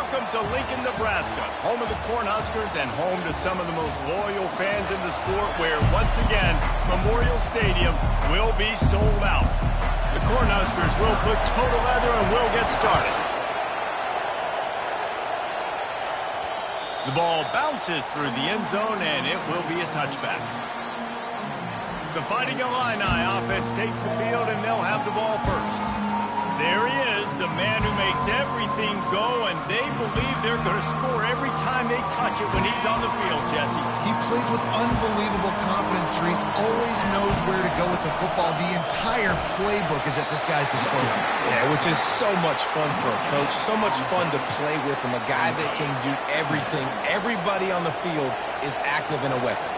Welcome to Lincoln, Nebraska, home of the Cornhuskers and home to some of the most loyal fans in the sport where, once again, Memorial Stadium will be sold out. The Cornhuskers will put total leather and will get started. The ball bounces through the end zone and it will be a touchback. The Fighting Illini offense takes the field and they'll have the ball first. There he is, the man who makes everything go, and they believe they're going to score every time they touch it when he's on the field, Jesse. He plays with unbelievable confidence, Reese. Always knows where to go with the football. The entire playbook is at this guy's disposal. Yeah, which is so much fun for a coach, so much fun to play with him, a guy that can do everything. Everybody on the field is active in a weapon.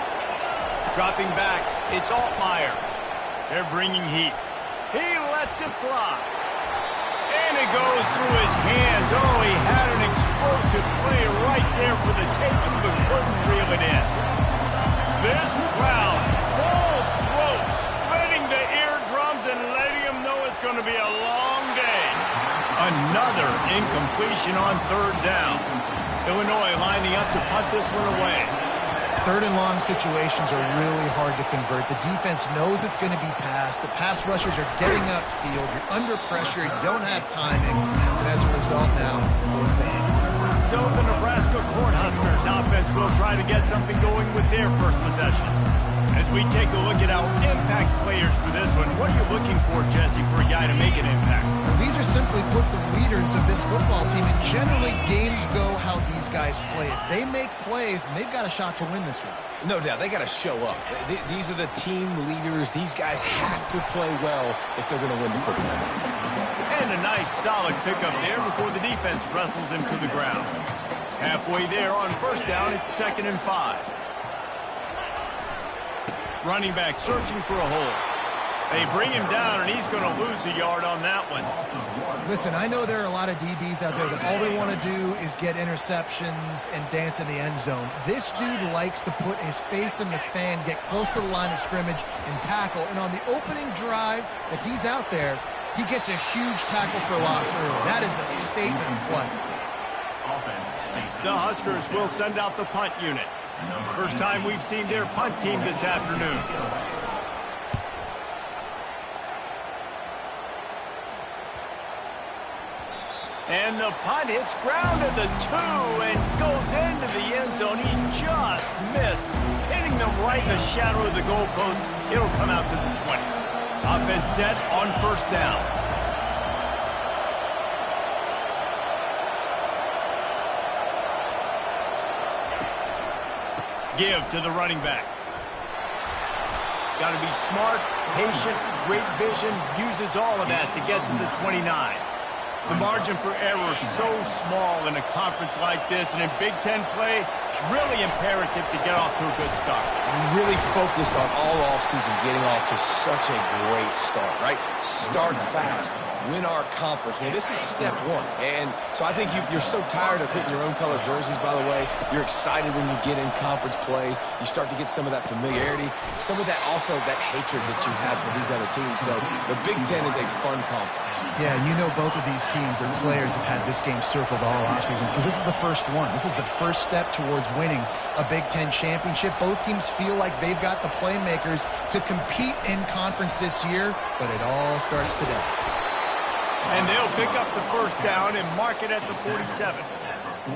Dropping back, it's Altmaier. They're bringing heat. He lets it fly. And it goes through his hands. Oh, he had an explosive play right there for the taking, but couldn't reel it in. This crowd, full throat, spreading the eardrums and letting them know it's going to be a long day. Another incompletion on third down. Illinois lining up to punt this one away. Third and long situations are really hard to convert. The defense knows it's going to be passed. The pass rushers are getting upfield. You're under pressure. You don't have timing. And as a result now, fourth down. So the Nebraska Cornhuskers offense will try to get something going with their first possession. As we take a look at our impact players for this one, what are you looking for, Jesse, for a guy to make an impact? Well, these are simply put the leaders of this football team, and generally games go how these guys play. If they make plays, then they've got a shot to win this one. No doubt, they got to show up. These are the team leaders. These guys have to play well if they're going to win the football. And a nice solid pickup there before the defense wrestles him to the ground. Halfway there on first down, it's 2nd and 5. Running back searching for a hole. They bring him down, and he's going to lose a yard on that one. Listen, I know there are a lot of DBs out there that all they want to do is get interceptions and dance in the end zone. This dude likes to put his face in the fan, get close to the line of scrimmage, and tackle. And on the opening drive that he's out there, he gets a huge tackle for loss early. That is a statement play. The Huskers will send out the punt unit. First time we've seen their punt team this afternoon. And the punt hits ground at the 2 and goes into the end zone. He just missed, hitting them right in the shadow of the goalpost. It'll come out to the 20. Offense set on first down. Give to the running back. Got to be smart, patient, great vision, uses all of that to get to the 29. The margin for error is so small in a conference like this, and in Big Ten play, really imperative to get off to a good start. We really focus on all offseason getting off to such a great start, right? Start fast. Win our conference. Well, this is step one. And so I think you're so tired of hitting your own color jerseys, by the way. You're excited when you get in conference plays. You start to get some of that familiarity, some of that also that hatred that you have for these other teams. So the Big Ten is a fun conference. Yeah, and you know both of these teams, their players have had this game circled all offseason because this is the first one. This is the first step towards winning a Big Ten championship. Both teams feel like they've got the playmakers to compete in conference this year, but it all starts today. And they'll pick up the first down and mark it at the 47.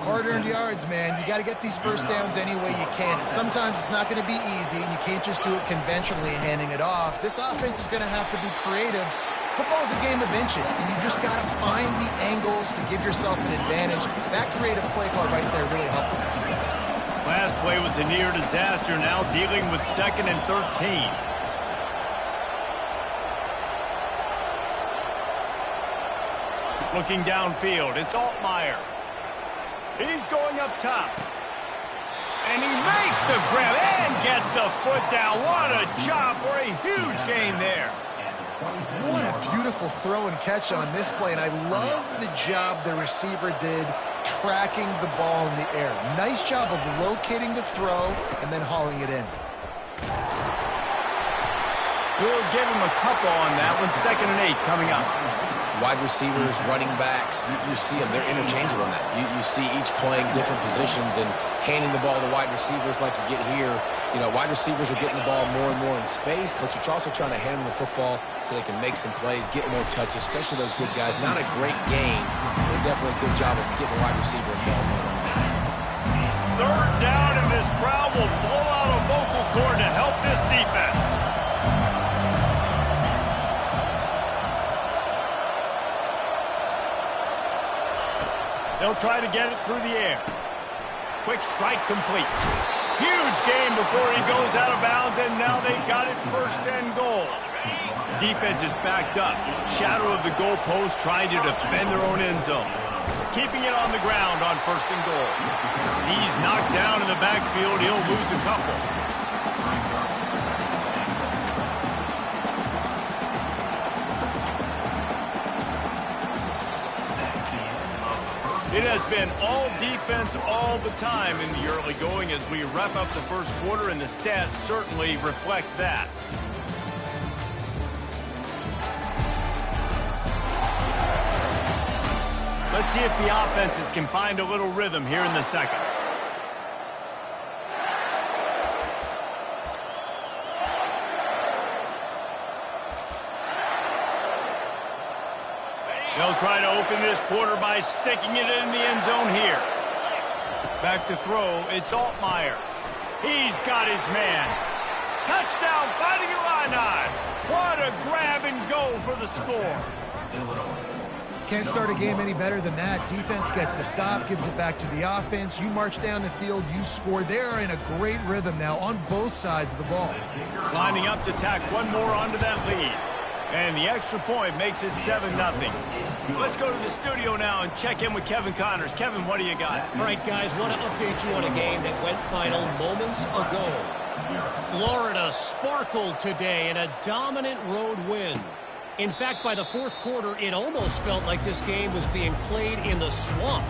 Hard-earned yards, man. You got to get these first downs any way you can. And sometimes it's not going to be easy, and you can't just do it conventionally handing it off. This offense is going to have to be creative. Football is a game of inches, and you just got to find the angles to give yourself an advantage. That creative play call right there really helped them. Last play was a near disaster, now dealing with 2nd and 13. Looking downfield, it's Altmaier. He's going up top. And he makes the grab and gets the foot down. What a job for a huge gain there. What a beautiful throw and catch on this play. And I love the job the receiver did tracking the ball in the air. Nice job of locating the throw and then hauling it in. We'll give him a couple on that one. 2nd and 8 coming up. wide receivers, running backs, you see them. They're interchangeable now. You see each playing different positions and handing the ball to wide receivers like you get here. You know, wide receivers are getting the ball more and more in space, but you're also trying to hand them the football so they can make some plays, get more touches, especially those good guys. Not a great game, but definitely a good job of getting the wide receiver involved more right now. Third down, and this crowd will blow out a vocal cord to help this defense. They'll try to get it through the air. Quick strike complete. Huge gain before he goes out of bounds, and now they've got it first and goal. Defense is backed up. Shadow of the goalpost trying to defend their own end zone. Keeping it on the ground on first and goal. He's knocked down in the backfield. He'll lose a couple. It has been all defense all the time in the early going as we wrap up the first quarter, and the stats certainly reflect that. Let's see if the offenses can find a little rhythm here in the second. They'll try to open this quarter by sticking it in the end zone here. Back to throw, it's Altmaier. He's got his man. Touchdown, fighting Illini. What a grab and go for the score. Can't start a game any better than that. Defense gets the stop, gives it back to the offense. You march down the field, you score. They're in a great rhythm now on both sides of the ball. Lining up to tack one more onto that lead. And the extra point makes it 7-0. Let's go to the studio now and check in with Kevin Connors. Kevin, what do you got? All right, guys, want to update you on a game that went final moments ago. Florida sparkled today in a dominant road win. In fact, by the fourth quarter, it almost felt like this game was being played in the swamp.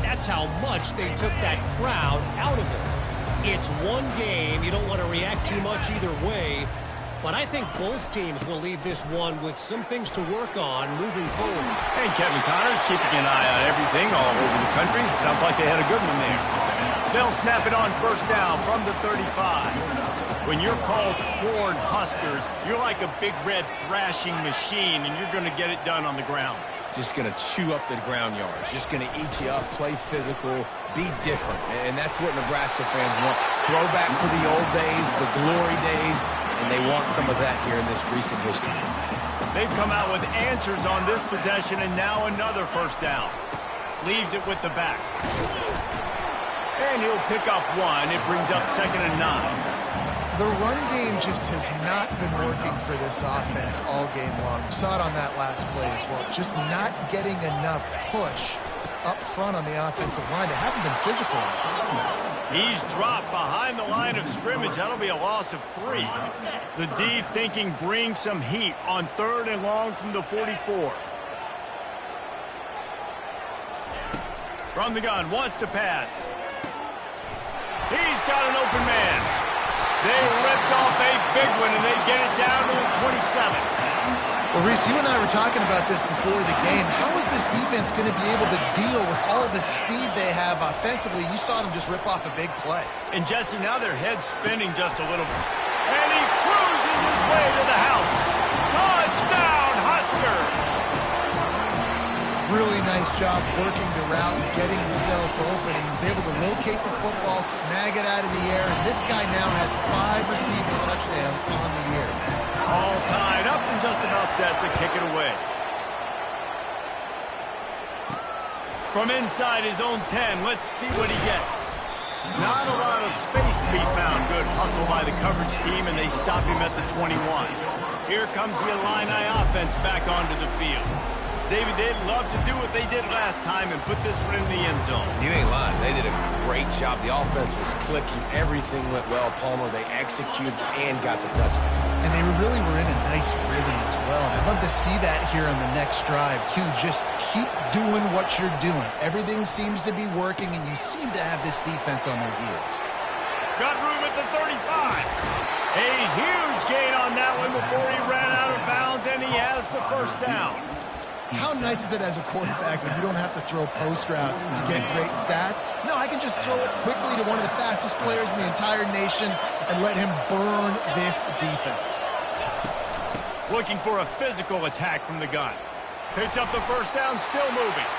That's how much they took that crowd out of it. It's one game. You don't want to react too much either way. But I think both teams will leave this one with some things to work on moving forward. And Kevin Connors keeping an eye on everything all over the country. Sounds like they had a good one there. They'll snap it on first down from the 35. When you're called cornhuskers, you're like a big red thrashing machine, and you're going to get it done on the ground. Just going to chew up the ground yards. Just going to eat you up, play physical, be different. And that's what Nebraska fans want. Throwback to the old days, the glory days, and they want some of that here in this recent history. They've come out with answers on this possession, and now another first down. Leaves it with the back. And he'll pick up one. It brings up 2nd and 9. The run game just has not been working for this offense all game long. We saw it on that last play as well. Just not getting enough push up front on the offensive line. They haven't been physical. He's dropped behind the line of scrimmage. That'll be a loss of 3. The D thinking bring some heat on 3rd and long from the 44. From the gun, wants to pass. He's got an open man. They ripped off a big one, and they get it down to the 27. Well, Reese, you and I were talking about this before the game. How is this defense going to be able to deal with all the speed they have offensively? You saw them just rip off a big play. And, Jesse, now their head's spinning just a little bit. And he cruises his way to the house. Touchdown, Husker! Really nice job working the route and getting himself open. He was able to locate the football, snag it out of the air, and this guy now has 5 receiving touchdowns on the year. All tied up and just about set to kick it away. From inside his own 10, let's see what he gets. Not a lot of space to be found. Good hustle by the coverage team, and they stop him at the 21. Here comes the Illini offense back onto the field. David, they'd love to do what they did last time and put this one in the end zone. You ain't lying. They did a great job. The offense was clicking. Everything went well. Palmer, they executed and got the touchdown. And they really were in a nice rhythm as well. And I'd love to see that here on the next drive, too. Just keep doing what you're doing. Everything seems to be working, and you seem to have this defense on their heels. Got room at the 35. A huge gain on that one before he ran out of bounds, and he has the first down. How nice is it as a quarterback when you don't have to throw post routes to get great stats? No, I can just throw it quickly to one of the fastest players in the entire nation and let him burn this defense. Looking for a physical attack from the gun. Picks up the first down, still moving.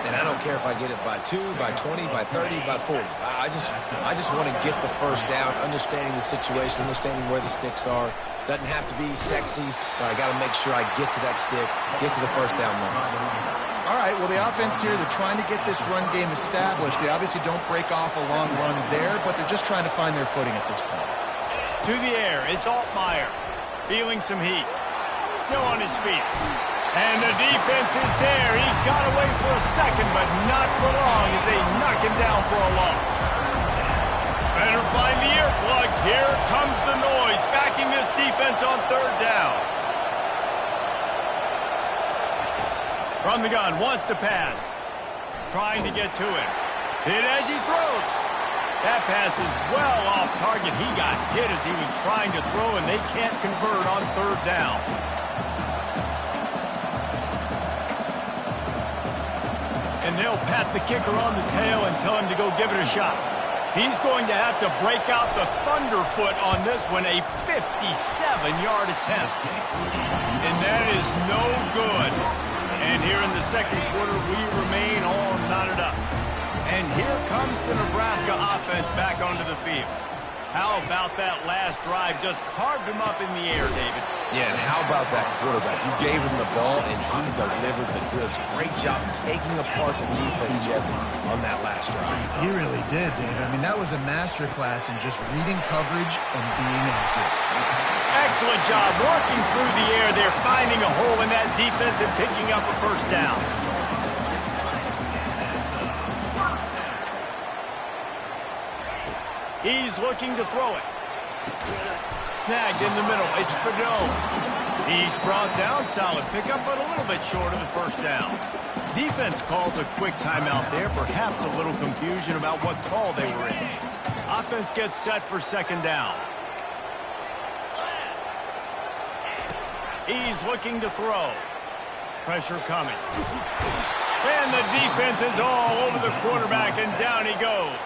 And I don't care if I get it by 2, by 20, by 30, by 40. I just want to get the first down, understanding the situation, understanding where the sticks are. Doesn't have to be sexy, but I got to make sure I get to that stick, get to the first down line. All right, well, the offense here, they're trying to get this run game established. They obviously don't break off a long run there, but they're just trying to find their footing at this point. To the air, it's Altmaier. Feeling some heat. Still on his feet. And the defense is there. He got away for a second, but not for long as they knock him down for a loss. Better find the earplugs. Here comes the noise, backing this defense on third down. From the gun, wants to pass. Trying to get to him. Hit as he throws. That pass is well off target. He got hit as he was trying to throw, and they can't convert on third down. And they'll pat the kicker on the tail and tell him to go give it a shot. He's going to have to break out the thunderfoot on this one, a 57-yard attempt. And that is no good. And here in the second quarter, we remain all knotted up. And here comes the Nebraska offense back onto the field. How about that last drive? Just carved him up in the air, David. Yeah, and how about that quarterback? You gave him the ball, and he delivered the goods. Great job taking apart the defense, Jesse, on that last drive. He really did, David. I mean, that was a masterclass in just reading coverage and being accurate. Excellent job working through the air there, finding a hole in that defense and picking up a first down. He's looking to throw it. Snagged in the middle. It's Fadone. He's brought down. Solid pickup, but a little bit short of the first down. Defense calls a quick timeout there. Perhaps a little confusion about what call they were in. Offense gets set for second down. He's looking to throw. Pressure coming. And the defense is all over the quarterback, and down he goes.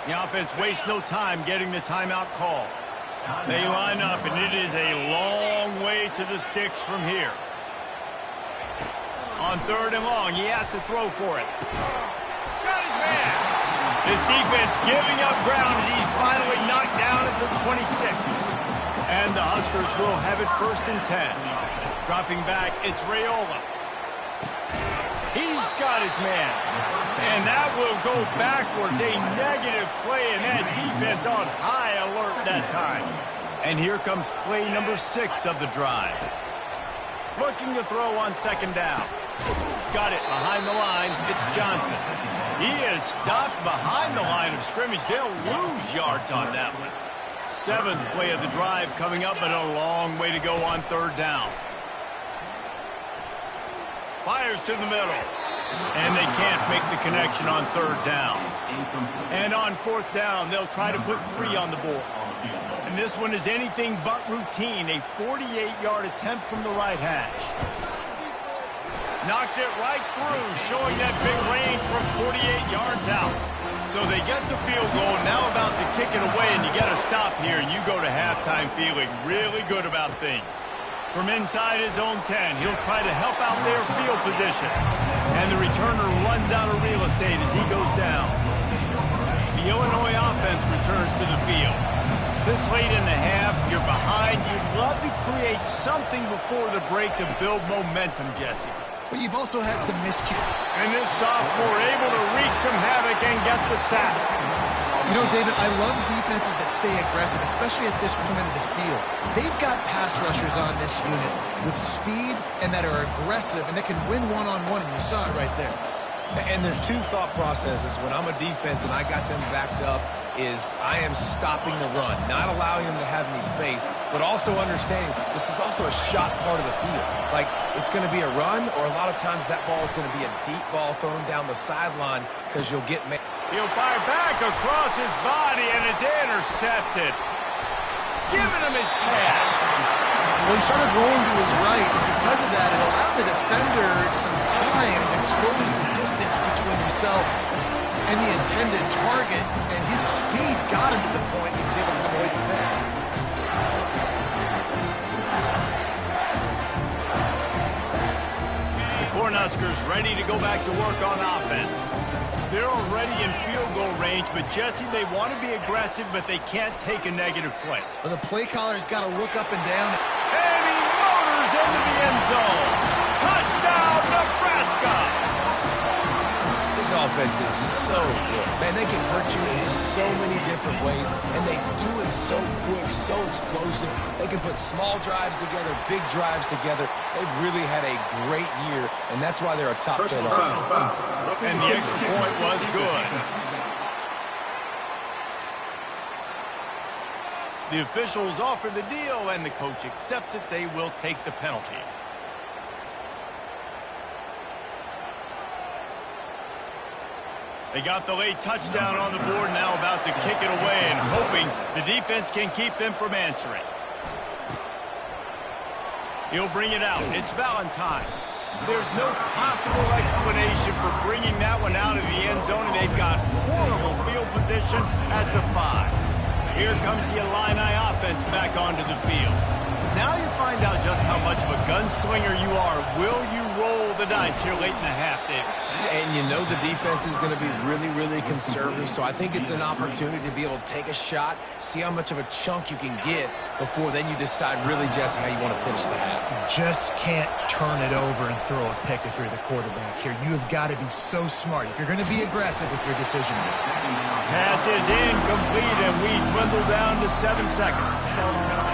The offense wastes no time getting the timeout call. They line up, and it is a long way to the sticks from here. On third and long, he has to throw for it. Got his man. This defense giving up ground as he's finally knocked down at the 26. And the Huskers will have it first and 10. Dropping back, it's Raiola. He's got his man. And that will go backwards. A negative play, and that defense on high alert that time. And here comes play number 6 of the drive. Looking to throw on second down. Got it behind the line. It's Johnson. He is stopped behind the line of scrimmage. They'll lose yards on that one. 7th play of the drive coming up, but a long way to go on third down. Fires to the middle. And they can't make the connection on third down. And on fourth down, they'll try to put 3 on the board. And this one is anything but routine. A 48-yard attempt from the right hash. Knocked it right through, showing that big range from 48 yards out. So they get the field goal, now about to kick it away, and you get a stop here, and you go to halftime feeling really good about things. From inside his own 10, he'll try to help out their field position. And the returner runs out of real estate as he goes down. The Illinois offense returns to the field. This late in the half, you're behind. You'd love to create something before the break to build momentum, Jesse. But you've also had some miscues. And this sophomore able to wreak some havoc and get the sack. You know, David, I love defenses that stay aggressive, especially at this point of the field. They've got pass rushers on this unit with speed and that are aggressive and that can win one-on-one, and you saw it right there. And there's 2 thought processes when I'm a defense and I got them backed up is I am stopping the run, not allowing them to have any space, but also understanding this is also a shot part of the field. Like, it's going to be a run, or a lot of times that ball is going to be a deep ball thrown down the sideline because you'll get... He'll fire back across his body, and it's intercepted. Giving him his pass. Well, he started rolling to his right, and because of that, it allowed the defender some time to close the distance between himself and the intended target, and his speed got him to the point he was able to come away with the pick. The Cornhuskers ready to go back to work on offense. They're already in field goal range, but Jesse, they want to be aggressive, but they can't take a negative play. Well, the play caller's got to look up and down. And he motors into the end zone. Touchdown, Nebraska! This offense is so good. Man, they can hurt you in so many different ways, and they do it so quick, so explosive. They can put small drives together, big drives together. They've really had a great year, and that's why they're a top 10 offense. And the extra point was good. The officials offer the deal, and the coach accepts it. They will take the penalty. They got the late touchdown on the board, now about to kick it away and hoping the defense can keep them from answering. He'll bring it out. It's Valentine. There's no possible explanation for bringing that one out of the end zone, and they've got horrible field position at the 5. Here comes the Illini offense back onto the field. Now you find out just how much of a gunslinger you are. Will you roll the dice here late in the half, David? And you know the defense is going to be really, really conservative, so I think it's an opportunity to be able to take a shot, see how much of a chunk you can get before then you decide really, Jesse, how you want to finish the half. You just can't turn it over and throw a pick if you're the quarterback here. You have got to be so smart if you're going to be aggressive with your decision making. Pass is incomplete, and we dwindle down to 7 seconds.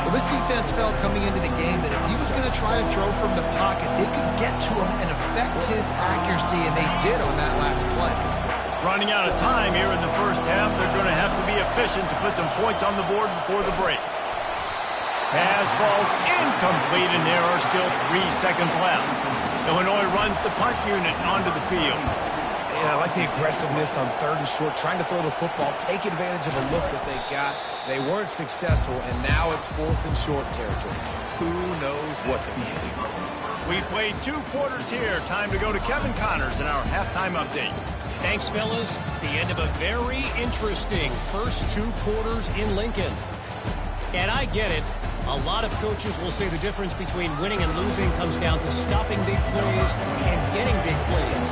Well, this defense felt coming into the game that if he was going to try to throw from the pocket, they could get to him and affect his accuracy, and they did on that last play. Running out of time here in the first half, they're going to have to be efficient to put some points on the board before the break. Pass falls incomplete, and there are still 3 seconds left. Illinois runs the punt unit onto the field. And I like the aggressiveness on 3rd and short, trying to throw the football, take advantage of a look that they got. They weren't successful, and now it's 4th and short territory. Who knows what they're going to do? We played 2 quarters here. Time to go to Kevin Connors in our halftime update. Thanks, fellas. The end of a very interesting first 2 quarters in Lincoln. And I get it. A lot of coaches will say the difference between winning and losing comes down to stopping big plays and getting big plays.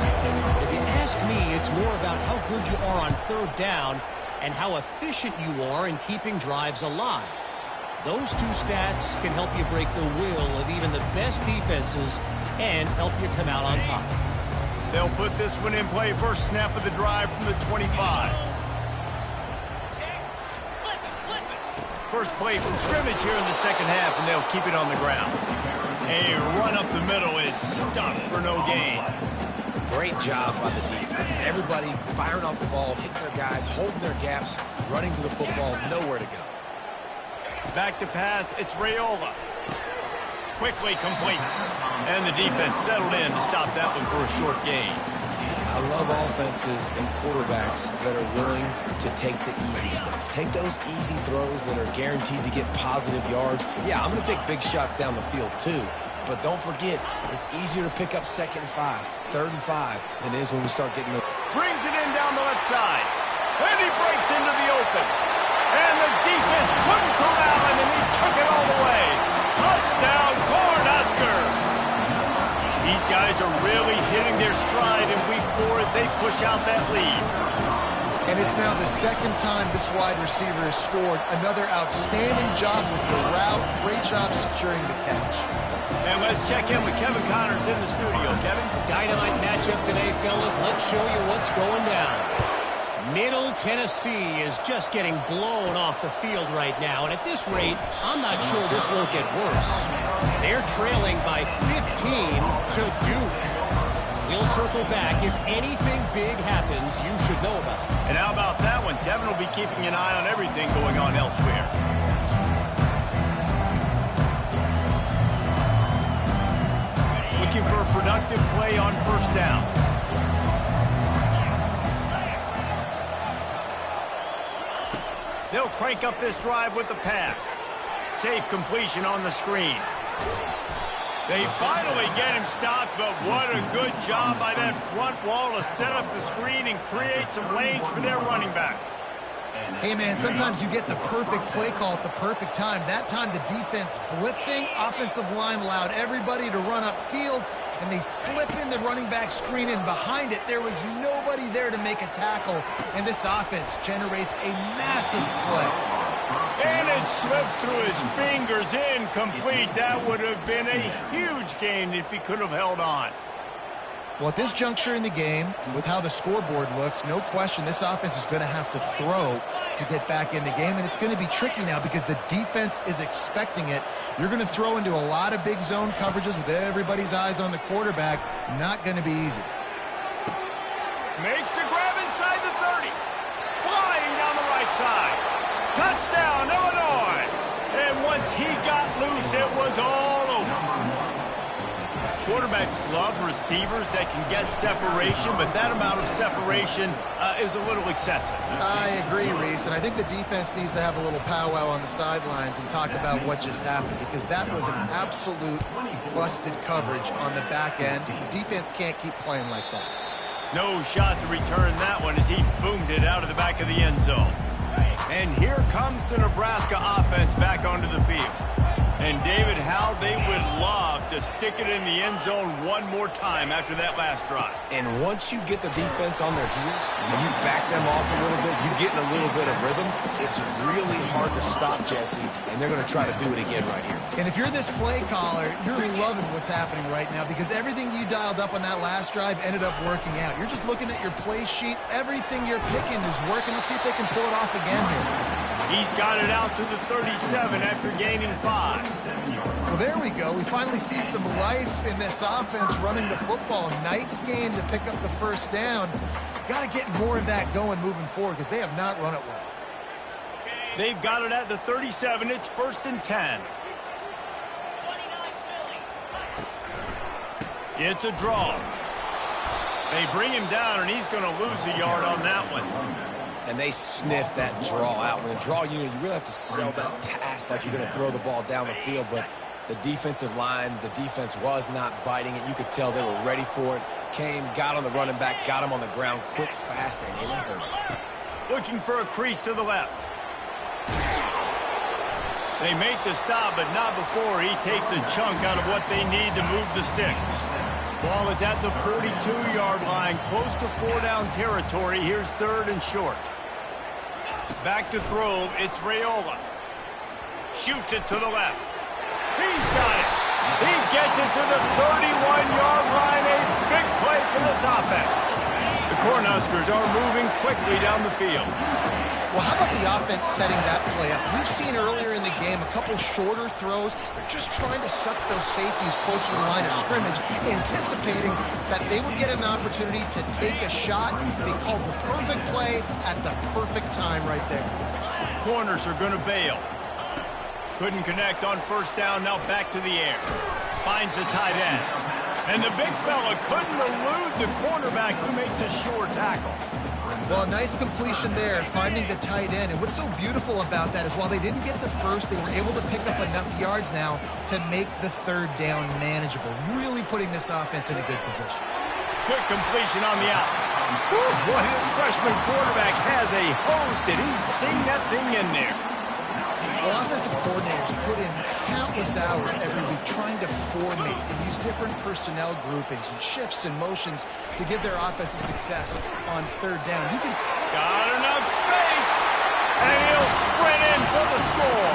If you ask me, it's more about how good you are on 3rd down and how efficient you are in keeping drives alive. Those 2 stats can help you break the will of even the best defenses and help you come out on top. They'll put this one in play. First snap of the drive from the 25. First play from scrimmage here in the second half, and they'll keep it on the ground. A run up the middle is stuffed for no gain. Great job by the defense. Everybody firing off the ball, hitting their guys, holding their gaps, running to the football, nowhere to go. Back to pass, it's Raiola. Quickly complete. And the defense settled in to stop that one for a short gain. I love offenses and quarterbacks that are willing to take the easy stuff. Take those easy throws that are guaranteed to get positive yards. Yeah, I'm going to take big shots down the field too. But don't forget, it's easier to pick up 2nd and 5, 3rd and 5 than it is when we start getting the... Brings it in down the left side. And he breaks into the open. And the defense couldn't corral him, and he took it all the way. Touchdown, Cornhuskers! These guys are really hitting their stride in week 4 as they push out that lead. And it's now the 2nd time this wide receiver has scored. Another outstanding job with the route. Great job securing the catch. And let's check in with Kevin Connors in the studio. Kevin? Dynamite matchup today, fellas. Let's show you what's going down. Middle Tennessee is just getting blown off the field right now. And at this rate, I'm not sure this won't get worse. They're trailing by 15 to Duke. We'll circle back. If anything big happens, you should know about it. And how about that one? Kevin will be keeping an eye on everything going on elsewhere. Looking for a productive play on 1st down. They'll crank up this drive with the pass. Safe completion on the screen. They finally get him stopped, but what a good job by that front wall to set up the screen and create some lanes for their running back. Hey, man, sometimes you get the perfect play call at the perfect time. That time the defense blitzing, offensive line allowed everybody to run upfield, and they slip in the running back screen, and behind it there was nobody there to make a tackle, and this offense generates a massive play. And it slips through his fingers, incomplete. That would have been a huge gain if he could have held on. Well, at this juncture in the game, with how the scoreboard looks, no question this offense is going to have to throw to get back in the game, and it's going to be tricky now because the defense is expecting it. You're going to throw into a lot of big zone coverages with everybody's eyes on the quarterback. Not going to be easy. Makes the grab inside the 30. Flying down the right side. Touchdown, Illinois! And once he got loose, it was all over. Quarterbacks love receivers that can get separation, but that amount of separation is a little excessive. I agree, Reese, and I think the defense needs to have a little powwow on the sidelines and talk about what just happened, because that was an absolute busted coverage on the back end. Defense can't keep playing like that. No shot to return that one as he boomed it out of the back of the end zone. And here comes the Nebraska offense back onto the field. And, David, how they would love to stick it in the end zone one more time after that last drive. And once you get the defense on their heels and you back them off a little bit, you get in a little bit of rhythm, it's really hard to stop Jesse, and they're going to try to do it again right here. And if you're this play caller, you're loving what's happening right now because everything you dialed up on that last drive ended up working out. You're just looking at your play sheet. Everything you're picking is working. Let's see if they can pull it off again here. He's got it out to the 37 after gaining 5. Well, there we go. We finally see some life in this offense running the football. Nice game to pick up the first down. Got to get more of that going moving forward because they have not run it well. They've got it at the 37. It's 1st and 10. It's a draw. They bring him down, and he's going to lose a yard on that one. And they sniff that draw out. When a draw unit, you really have to sell that pass like you're going to throw the ball down the field. But the defensive line, the defense was not biting it. You could tell they were ready for it. Came, got on the running back, got him on the ground quick, fast, and hit him hard. Looking for a crease to the left. They make the stop, but not before he takes a chunk out of what they need to move the sticks. Ball is at the 42-yard line, close to 4-down territory. Here's 3rd and short. Back to throw, it's Raiola. Shoots it to the left. He's got it. He gets it to the 31-yard line. A big play for this offense. The Cornhuskers are moving quickly down the field. Well, how about the offense setting that play up? We've seen earlier in the game a couple shorter throws. They're just trying to suck those safeties closer to the line of scrimmage, anticipating that they would get an opportunity to take a shot. They called the perfect play at the perfect time right there. Corners are going to bail. Couldn't connect on 1st down, now back to the air. Finds the tight end. And the big fella couldn't elude the cornerback who makes a sure tackle. Well, a nice completion there, finding the tight end. And what's so beautiful about that is while they didn't get the first, they were able to pick up enough yards now to make the 3rd down manageable. Really putting this offense in a good position. Good completion on the out. Boy, this freshman quarterback has a hose. Did he sing that thing in there? Well, offensive coordinators put in countless hours every week trying to formate and use different personnel groupings and shifts and motions to give their offensive success on 3rd down. You can got enough space, and he'll sprint in for the score.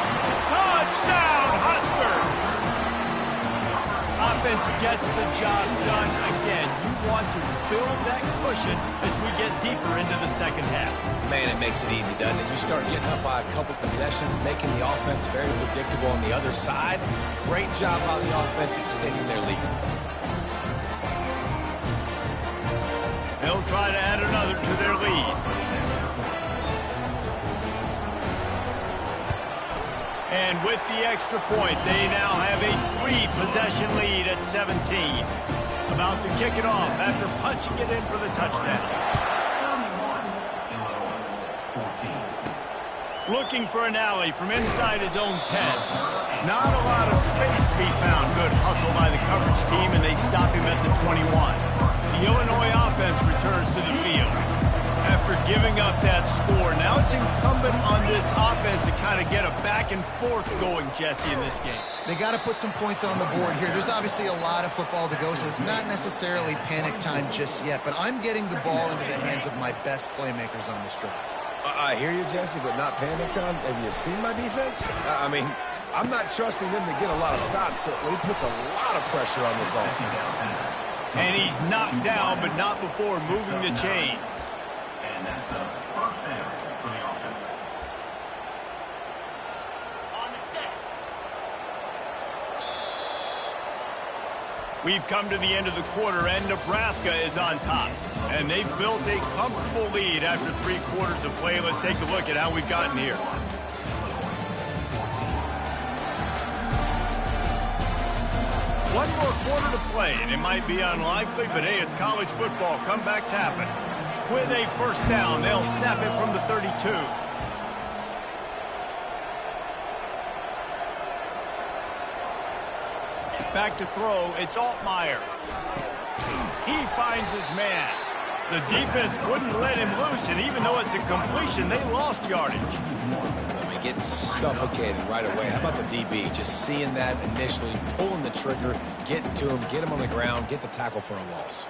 Touchdown, Husker! Offense gets the job done again. You want to build that cushion as we get deeper into the 2nd half. Man, it makes it easy, doesn't it? You start getting up by a couple possessions, making the offense very predictable on the other side. Great job by the offense extending their lead. They'll try to add another to their lead. And with the extra point, they now have a 3-possession lead at 17. About to kick it off after punching it in for the touchdown. Looking for an alley from inside his own 10. Not a lot of space to be found. Good hustle by the coverage team, and they stop him at the 21. The Illinois offense returns to the field. After giving up that score, now it's incumbent on this offense to kind of get a back and forth going, Jesse, in this game. They got to put some points on the board here. There's obviously a lot of football to go, so it's not necessarily panic time just yet, but I'm getting the ball into the hands of my best playmakers on this drive. I hear you, Jesse, but not panic time. Have you seen my defense? I mean, I'm not trusting them to get a lot of stops, so he puts a lot of pressure on this offense. And he's knocked down, but not before moving the chains. And that's a first down for the offense. On the set. We've come to the end of the quarter, and Nebraska is on top. And they've built a comfortable lead after 3 quarters of play. Let's take a look at how we've gotten here. One more quarter to play, and it might be unlikely, but hey, it's college football. Comebacks happen. With a first down, they'll snap it from the 32. Back to throw, it's Altmaier. He finds his man. The defense wouldn't let him loose, and even though it's a completion, they lost yardage. I mean, getting suffocated right away. How about the DB? Just seeing that initially, pulling the trigger, getting to him, get him on the ground, get the tackle for a loss.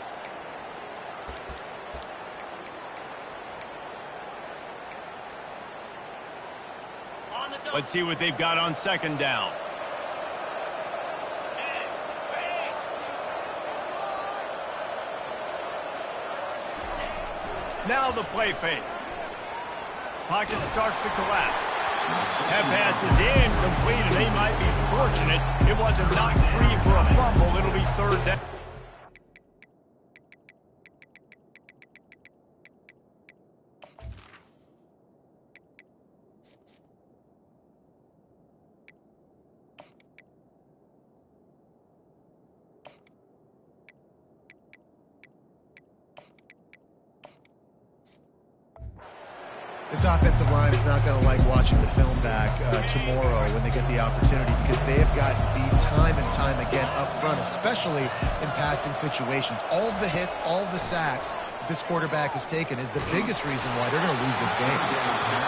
Let's see what they've got on second down. Now the play fake. Pocket starts to collapse. That pass is incomplete, and they might be fortunate it wasn't knocked free for a fumble. It'll be third down. This offensive line is not going to like watching the film back tomorrow when they get the opportunity, because they have gotten beat time and time again up front, especially in passing situations. All of the hits, all of the sacks that this quarterback has taken is the biggest reason why they're going to lose this game.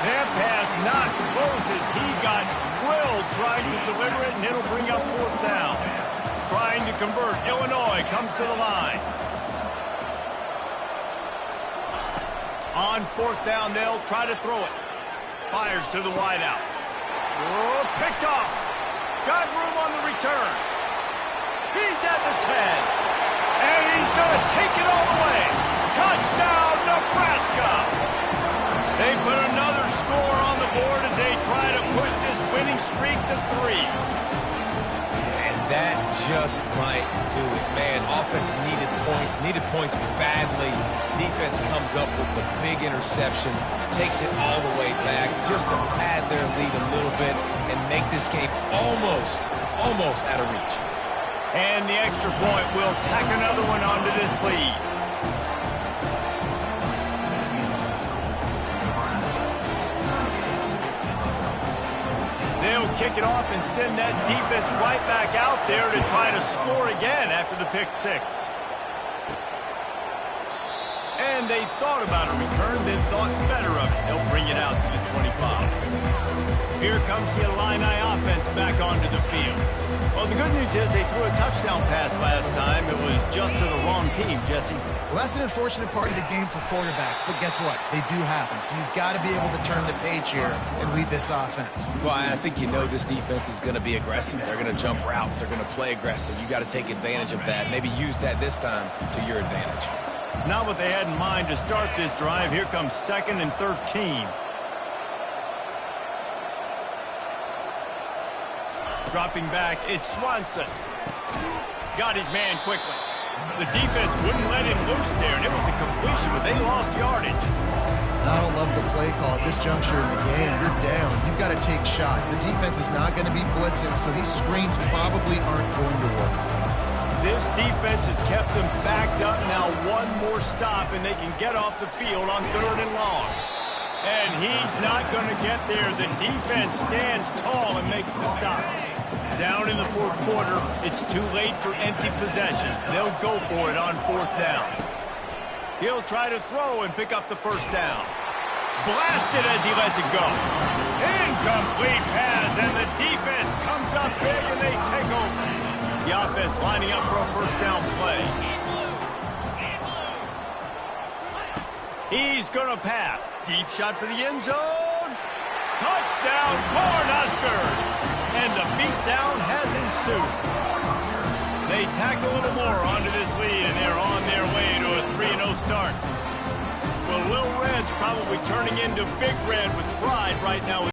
That pass not close as he got drilled trying to deliver it, and it'll bring up fourth down. Trying to convert. Illinois comes to the line. On fourth down, they'll try to throw it. Fires to the wideout. Oh, picked off. Got room on the return. He's at the 10. And he's going to take it all the way. Touchdown, Nebraska. They put another score on the board as they try to push this winning streak to 3. That just might do it, man. Offense needed points badly. Defense comes up with the big interception, takes it all the way back just to pad their lead a little bit and make this game almost out of reach. And the extra point will tack another one onto this lead. They'll kick it off and send that defense right back out there to try to score again after the pick 6. And they thought about a return, then thought better of it. They'll bring it out to the 25. Here comes the Illini offense back onto the field. Well, the good news is they threw a touchdown pass last time. It was just to the wrong team, Jesse. Well, that's an unfortunate part of the game for quarterbacks, but guess what? They do happen. So you've got to be able to turn the page here and lead this offense. Well, I think you know this defense is going to be aggressive. They're going to jump routes. They're going to play aggressive. You got to take advantage of that. Maybe use that this time to your advantage. Not what they had in mind to start this drive. Here comes 2nd and 13. Dropping back, it's Swanson. Got his man quickly. The defense wouldn't let him loose there, and it was a completion, but they lost yardage. I don't love the play call at this juncture in the game. You're down. You've got to take shots. The defense is not going to be blitzing, so these screens probably aren't going to work. This defense has kept them backed up. Now one more stop, and they can get off the field on 3rd and long. And he's not going to get there. The defense stands tall and makes the stop. Down in the fourth quarter, it's too late for empty possessions. They'll go for it on fourth down. He'll try to throw and pick up the first down. Blasted as he lets it go. Incomplete pass, and the defense comes up big and they take over. The offense lining up for a first down play. He's going to pass. Deep shot for the end zone. Touchdown, Cornhuskers! And the beatdown has ensued. They tack a little more onto this lead, and they're on their way to a 3-0 start. Well, Lil Red's probably turning into Big Red with pride right now.